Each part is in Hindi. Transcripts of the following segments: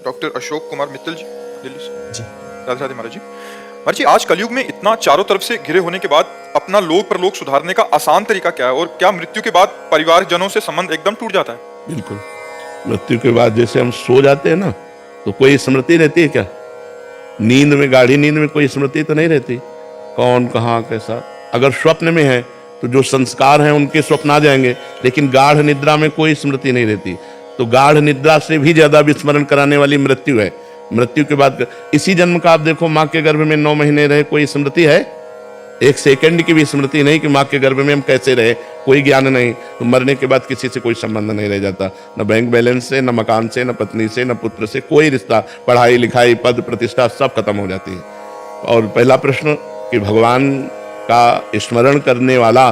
डॉक्टर अशोक कुमार मित्तल जी, दिल्ली से। जी। राधे राधे महाराज जी। महाराज जी, आज कलयुग में इतना चारों तरफ से घिरे होने के बाद अपना लोक परलोक सुधारने का आसान तरीका क्या है, और क्या मृत्यु के बाद परिवारजनों से संबंध एकदम टूट जाता है? बिल्कुल। मृत्यु के बाद जैसे हम सो जाते हैं ना, तो कोई स्मृति रहती है क्या? नींद में, गाढ़ी नींद में कोई स्मृति तो नहीं रहती, कौन कहाँ कैसा। अगर स्वप्न में है तो जो संस्कार हैं उनके स्वप्न आ जाएंगे, लेकिन गाढ़ निद्रा में कोई स्मृति नहीं रहती। तो गाढ़ निद्रा से भी ज्यादा विस्मरण कराने वाली मृत्यु है। मृत्यु के बाद इसी जन्म का आप देखो, माँ के गर्भ में 9 महीने रहे, कोई स्मृति है? एक सेकंड की भी स्मृति नहीं कि माँ के गर्भ में हम कैसे रहे, कोई ज्ञान नहीं। तो मरने के बाद किसी से कोई संबंध नहीं रह जाता, न बैंक बैलेंस से, न मकान से, न पत्नी से, न पुत्र से, कोई रिश्ता, पढ़ाई लिखाई, पद प्रतिष्ठा सब खत्म हो जाती है। और पहला प्रश्न कि भगवान का स्मरण करने वाला,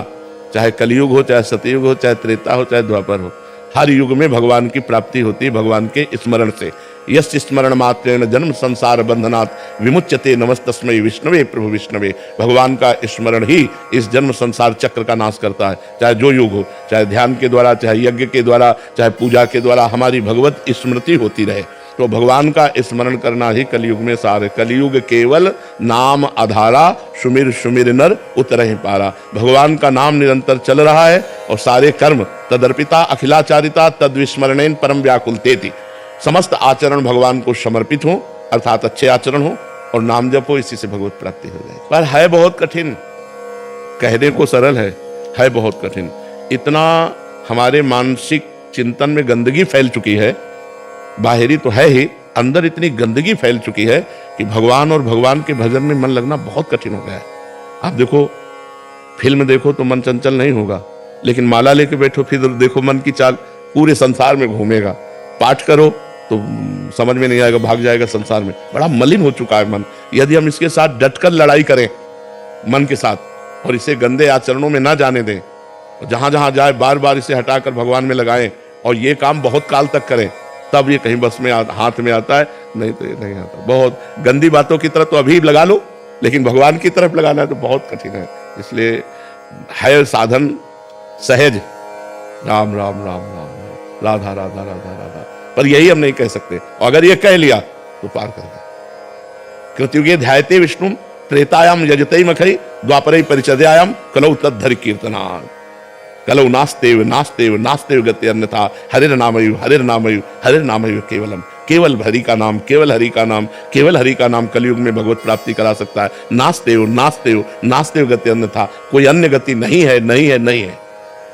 चाहे कलयुग हो, चाहे सतयुग हो, चाहे त्रेता हो, चाहे द्वापर हो, हर युग में भगवान की प्राप्ति होती है भगवान के स्मरण से। यस स्मरण मात्रेण जन्म संसार बंधनात् विमुच्यते नमस्तस्मै विष्णवे प्रभु विष्णवे। भगवान का स्मरण ही इस जन्म संसार चक्र का नाश करता है। चाहे जो युग हो, चाहे ध्यान के द्वारा, चाहे यज्ञ के द्वारा, चाहे पूजा के द्वारा, हमारी भगवत स्मृति होती रहे। तो भगवान का स्मरण करना ही कलयुग में सार है। कलयुग केवल नाम आधारा, सुमिर सुमिर नर उतरहि पारा। भगवान का नाम निरंतर चल रहा है और सारे कर्म तदर्पिता अखिलाचारिता तद्विस्मरणेन परम व्याकुलतेति। समस्त आचरण भगवान को समर्पित हो, अर्थात अच्छे आचरण हो और नाम जप हो, इसी से भगवत प्राप्ति हो जाए। पर है बहुत कठिन, कहने को सरल है बहुत कठिन। इतना हमारे मानसिक चिंतन में गंदगी फैल चुकी है, बाहरी तो है ही, अंदर इतनी गंदगी फैल चुकी है कि भगवान और भगवान के भजन में मन लगना बहुत कठिन हो गया है। आप देखो, फिल्म देखो तो मन चंचल नहीं होगा, लेकिन माला लेके बैठो फिर देखो मन की चाल पूरे संसार में घूमेगा। पाठ करो तो समझ में नहीं आएगा, भाग जाएगा संसार में। बड़ा मलिन हो चुका है मन। यदि हम इसके साथ डटकर लड़ाई करें मन के साथ और इसे गंदे आचरणों में ना जाने दें, जहां जहां जाए बार बार इसे हटाकर भगवान में लगाएं और ये काम बहुत काल तक करें, तब ये कहीं बस में हाथ में आता है, नहीं तो ये नहीं आता। बहुत गंदी बातों की तरफ तो अभी लगा लो, लेकिन भगवान की तरफ लगाना है तो बहुत कठिन है। इसलिए है साधन सहज, राम राम राम राम, राधा राधा राधा राधा, पर यही हम नहीं कह सकते। और अगर ये कह लिया तो पार कर गए। कृतयुगे ध्यायते विष्णु त्रेतायाम यजते मखई द्वापरे परिचर्यायाम कलौ तद्धरि कीर्तनात्। कलौ नास्तेव नास्तेव नास्तेव गति अन्यथा हरिर नामयु हरिर नामयु हरिर नामयु केवलम। केवल हरि का नाम, केवल हरि का नाम, केवल हरि का नाम कलयुग में भगवत प्राप्ति करा सकता है। नास्तेव नास्तेव नास्तेव गति अन्यथा, कोई अन्य गति नहीं है, नहीं है, नहीं है।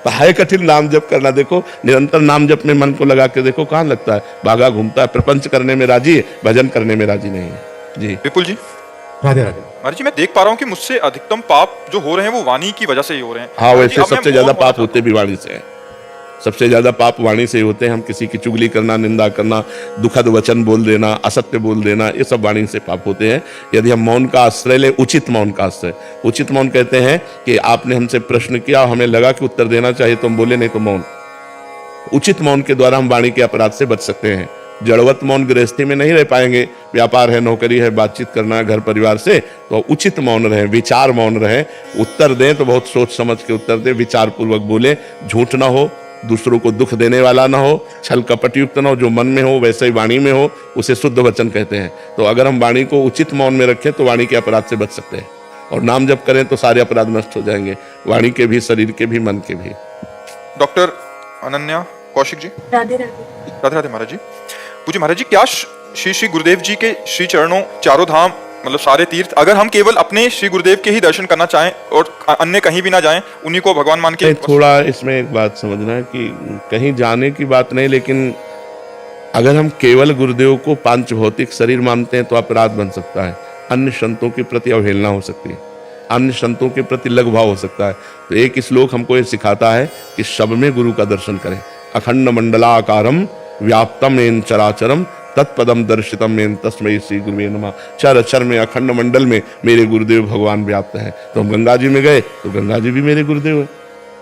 तो है कठिन नाम जप करना। देखो, निरंतर नाम जप में मन को लगा के देखो, कहाँ लगता है, भागा घूमता है। प्रपंच करने में राजी है, भजन करने में राजी नहीं है। जी विपुल जी। राधे राधे। महाराज जी, मैं देख पा रहा हूँ कि मुझसे अधिकतम पाप जो हो रहे हैं वो वाणी की वजह से ही हो रहे हैं। हाँ, महाराज जी, वैसे अब मैं सबसे ज्यादा मौन होना पाप होते भी वाणी से हैं। सबसे ज्यादा पाप वाणी से ही होते हैं। हम किसी की चुगली करना, निंदा करना, दुखद वचन बोल देना, असत्य बोल देना, ये सब वाणी से पाप होते हैं। यदि हम मौन का आश्रय ले, उचित मौन का आश्रय, उचित मौन कहते हैं कि आपने हमसे प्रश्न किया, हमें लगा कि उत्तर देना चाहिए तो हम बोले, नहीं तो मौन। उचित मौन के द्वारा हम वाणी के अपराध से बच सकते हैं। जड़वत मौन गृहस्थी में नहीं रह पाएंगे। व्यापार है, नौकरी है, बातचीत करना है घर परिवार से, तो उचित मौन रहे, विचार मौन रहे। उत्तर दें तो बहुत सोच समझ के उत्तर दें, विचार पूर्वक बोले, झूठ ना हो, दूसरों को दुख देने वाला ना हो, छल कपट युक्त ना हो, जो मन में हो वैसे ही वाणी में हो, उसे शुद्ध वचन कहते हैं। तो अगर हम वाणी को उचित मौन में रखें तो वाणी के अपराध से बच सकते हैं। और नाम जप करें तो सारे अपराध नष्ट हो जाएंगे, वाणी के भी, शरीर के भी, मन के भी। डॉक्टर अनन्या कौशिक जी। राधे राधे। राधे राधे महाराज जी। पूज्य महाराज जी, क्या श्री श्री गुरुदेव जी के श्री चरणों, चारों धाम, मतलब सारे तीर्थ, अगर हम केवल अपने श्री गुरुदेव के ही दर्शन करना चाहें और अन्य कहीं भी ना जाएं, उन्हीं को भगवान मान के? थोड़ा इसमें एक बात समझना है कि कहीं जाने की बात नहीं, लेकिन अगर हम केवल गुरुदेव को पांच भौतिक शरीर मानते हैं तो अपराध बन सकता है। अन्य संतों के प्रति अवहेलना हो सकती है, अन्य संतों के प्रति लघु भाव हो सकता है। तो एक श्लोक हमको ये सिखाता है कि सब में गुरु का दर्शन करें। अखंड मंडलाकारम व्याप्तम येन चराचरम तत्पदम दर्शितम येन तस्मै श्री गुरुवे नमः। चर अक्षर में, अखंड मंडल में मेरे गुरुदेव भगवान व्याप्त हैं। तो हम गंगा जी में गए तो गंगा जी भी मेरे गुरुदेव हैं।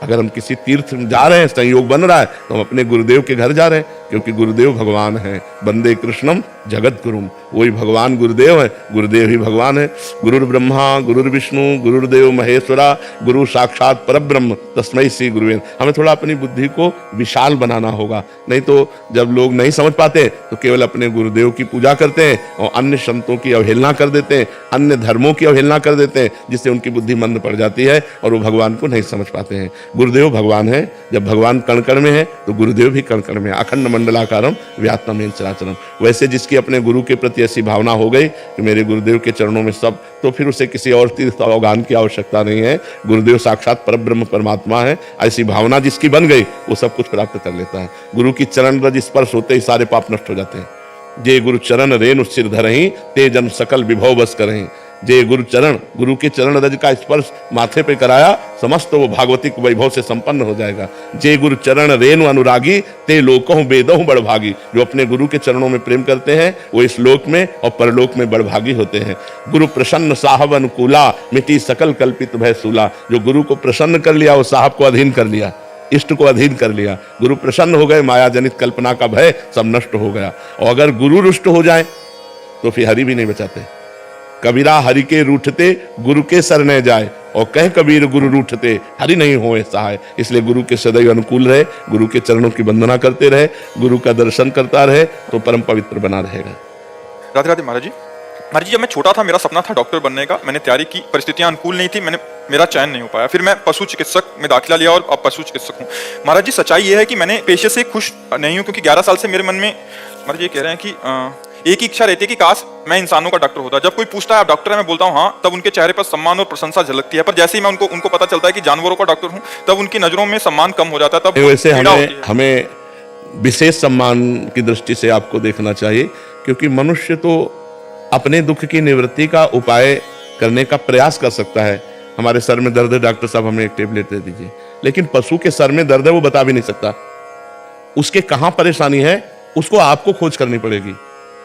अगर हम किसी तीर्थ में जा रहे हैं, संयोग बन रहा है, तो हम अपने गुरुदेव के घर जा रहे हैं। क्योंकि गुरुदेव भगवान है। वंदे कृष्णम जगत गुरुम, वही भगवान गुरुदेव है, गुरुदेव ही भगवान है। गुरुर् ब्रह्मा गुरुर्विष्णु गुरुर्देव महेश्वरा, गुरु साक्षात परब्रह्म तस्मै श्री गुरुवे। हमें थोड़ा अपनी बुद्धि को विशाल बनाना होगा, नहीं तो जब लोग नहीं समझ पाते तो केवल अपने गुरुदेव की पूजा करते हैं और अन्य संतों की अवहेलना कर देते हैं, अन्य धर्मों की अवहेलना कर देते हैं, जिससे उनकी बुद्धि मंद पड़ जाती है और वो भगवान को नहीं समझ पाते हैं। गुरुदेव भगवान है, जब भगवान कण कण में है तो गुरुदेव भी कण कण में है। अखंड मंडलाकारम व्यात्तमेन चराचरम। वैसे जिसकी अपने गुरु के प्रति ऐसी भावना हो गई कि मेरे गुरुदेव के चरणों में सब, तो फिर उसे किसी और तीर्थ अवगान की आवश्यकता नहीं है। गुरुदेव साक्षात परब्रह्म परमात्मा है। ऐसी भावना जिसकी बन गई वो सब कुछ प्राप्त कर लेता है। गुरु की चरण रज स्पर्श होते ही सारे पाप नष्ट हो जाते हैं। जे गुरु चरण रेणु सिर धरहीं, ते जन सकल विभव बस करहीं। जे गुरु चरण, गुरु के चरण रज का स्पर्श माथे पे कराया, समस्त वो भागवतिक वैभव से संपन्न हो जाएगा। जे गुरु चरण रेणु अनुरागी, ते लोकों वेदों बड़भागी। जो अपने गुरु के चरणों में प्रेम करते हैं वो इस लोक में और परलोक में बड़भागी होते हैं। गुरु प्रसन्न साहब अनुकूला, मिटी सकल कल्पित भय सूला। जो गुरु को प्रसन्न कर लिया वो साहब को अधीन कर लिया, इष्ट को अधीन कर लिया। गुरु प्रसन्न हो गए, माया जनित कल्पना का भय सब नष्ट हो गया। और अगर गुरु रुष्ट हो जाए तो फिर हरि भी नहीं बचाते। कबीरा हरि के रूठते, गुरु के शरण जाए। और कह कबीर गुरु रूठते, हरि नहीं होए सहाय। इसलिए गुरु के सदैव अनुकूल रहे, गुरु के चरणों की वंदना करते रहे, गुरु का दर्शन करता रहे तो परम पवित्र बना रहेगा। राधे राधे महाराज जी। महाराज जी, जब मैं छोटा था मेरा सपना था डॉक्टर बनने का। मैंने तैयारी की, परिस्थितियां अनुकूल नहीं थी, मेरा चयन नहीं हो पाया। फिर मैं पशु चिकित्सक में दाखिला लिया और अब पशु चिकित्सक हूँ। महाराज जी, सच्चाई ये है कि मैंने पेशे से खुश नहीं हूँ, क्योंकि 11 साल से मेरे मन में महाराज ये कह रहे हैं कि एक ही इच्छा रहती है कि काश मैं इंसानों का डॉक्टर होता। जब कोई पूछता है आप डॉक्टर है, मैं बोलता हूँ हाँ, तब उनके चेहरे पर सम्मान और प्रशंसा झलकती है। पर जैसे ही मैं उनको पता चलता है कि जानवरों का डॉक्टर हूँ, तब उनकी नजरों में सम्मान कम हो जाता है। तब वैसे हमें विशेष सम्मान की दृष्टि से आपको देखना चाहिए, क्योंकि मनुष्य तो अपने दुख की निवृत्ति का उपाय करने का प्रयास कर सकता है। हमारे सर में दर्द है, डॉक्टर साहब हमें एक टेबलेट दे दीजिए। लेकिन पशु के सर में दर्द है, वो बता भी नहीं सकता। उसके कहाँ परेशानी है उसको आपको खोज करनी पड़ेगी।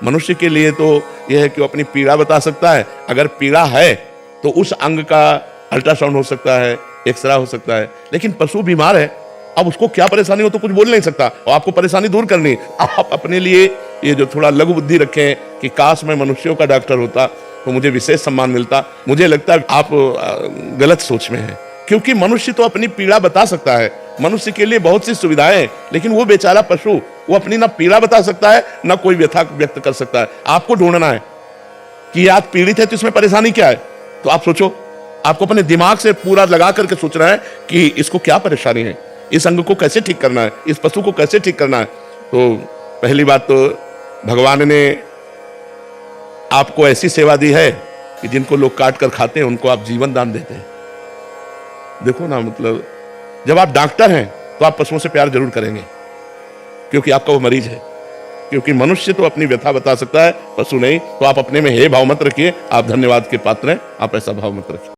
मनुष्य के लिए तो यह है कि वो अपनी पीड़ा बता सकता है। अगर पीड़ा है तो उस अंग का अल्ट्रासाउंड हो सकता है, एक्सरे हो सकता है। लेकिन पशु बीमार है, अब उसको क्या परेशानी हो तो कुछ बोल नहीं सकता, और आपको परेशानी दूर करनी। आप अपने लिए ये जो थोड़ा लघु बुद्धि रखें कि काश मैं मनुष्यों का डॉक्टर होता तो मुझे विशेष सम्मान मिलता। मुझे लगता है आप गलत सोच में हैं, क्योंकि मनुष्य तो अपनी पीड़ा बता सकता है। मनुष्य के लिए बहुत सी सुविधाएं हैं, लेकिन वो बेचारा पशु, वो अपनी ना पीड़ा बता सकता है ना कोई व्यथा व्यक्त कर सकता है। आपको ढूंढना है कि आज पीड़ित है तो इसमें परेशानी क्या है। तो आप सोचो, आपको अपने दिमाग से पूरा लगा करके सोचना है कि इसको क्या परेशानी है, इस अंग को कैसे ठीक करना है, इस पशु को कैसे ठीक करना है। तो पहली बात तो भगवान ने आपको ऐसी सेवा दी है कि जिनको लोग काट कर खाते हैं उनको आप जीवन दान देते हैं। देखो ना, मतलब जब आप डॉक्टर हैं तो आप पशुओं से प्यार जरूर करेंगे, क्योंकि आपका वो मरीज है। क्योंकि मनुष्य तो अपनी व्यथा बता सकता है, पशु नहीं। तो आप अपने में हे भाव मत रखिए, आप धन्यवाद के पात्र हैं, आप ऐसा भाव मत रखिए।